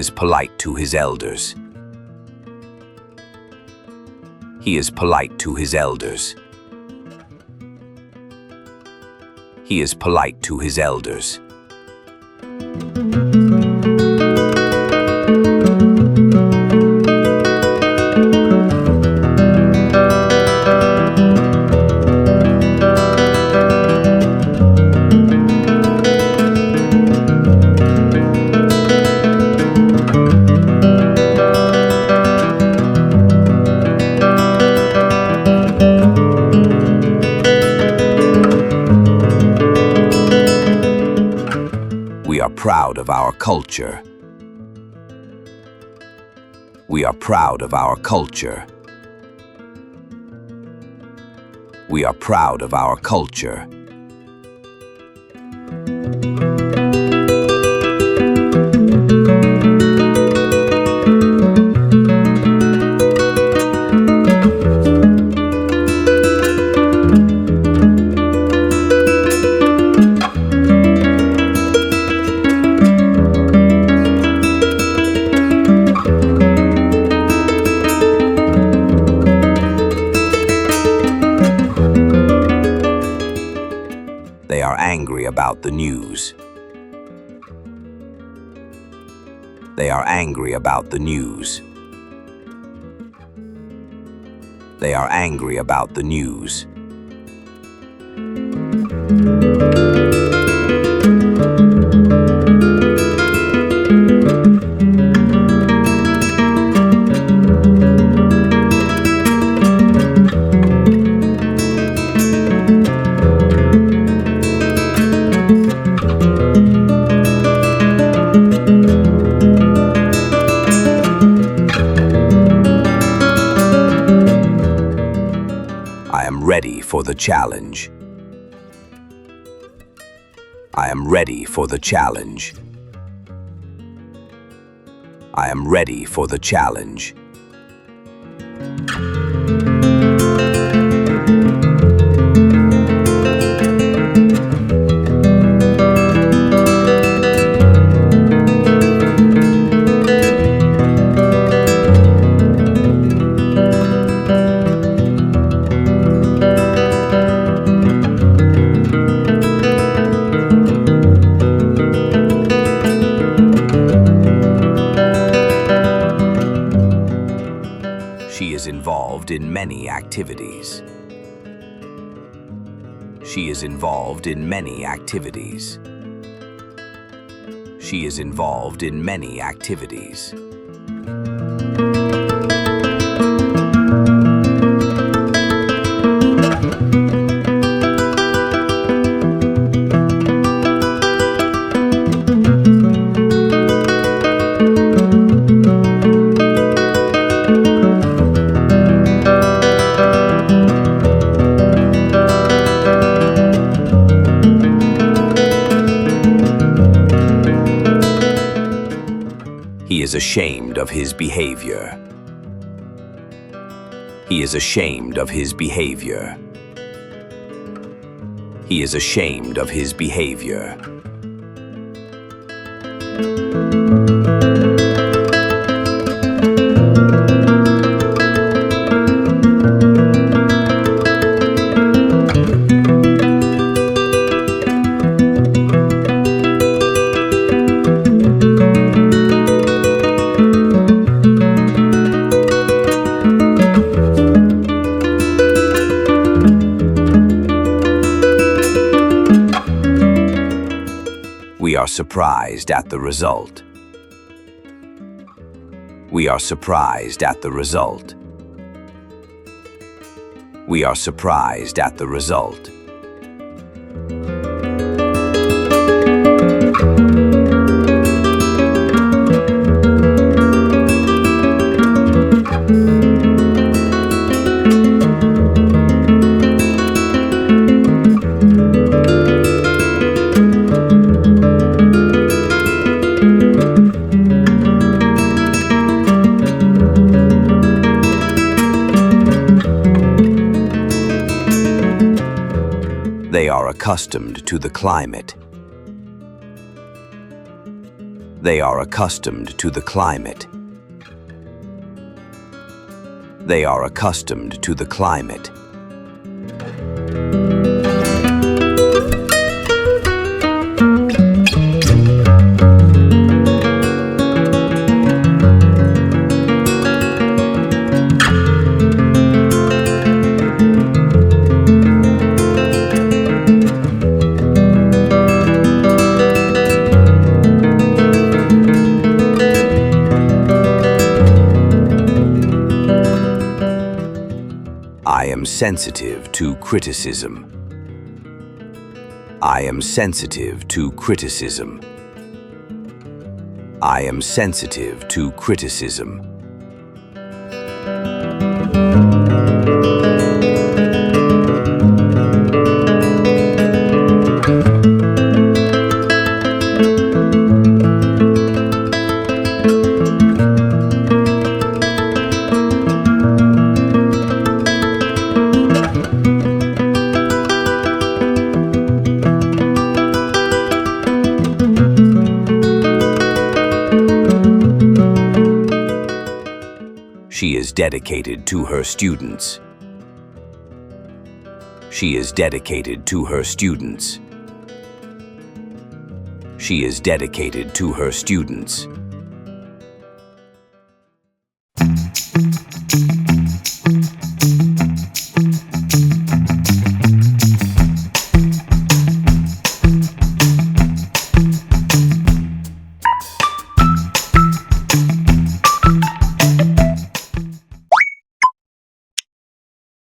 is polite to his elders. He is polite to his elders. He is polite to his elders. We are proud of our culture. We are proud of our culture. We are proud of our culture. They are angry about the news. They are angry about the news. They are angry about the news. I am ready for the challenge. I am ready for the challenge. I am ready for the challenge. She is involved in many activities. She is involved in many activities. She is involved in many activities. He is ashamed of his behavior. He is ashamed of his behavior. He is ashamed of his behavior. We are surprised at the result. We are surprised at the result. We are surprised at the result. They are accustomed to the climate. They are accustomed to the climate. They are accustomed to the climate. I am sensitive to criticism. I am sensitive to criticism. I am sensitive to criticism. She is dedicated to her students. She is dedicated to her students. She is dedicated to her students.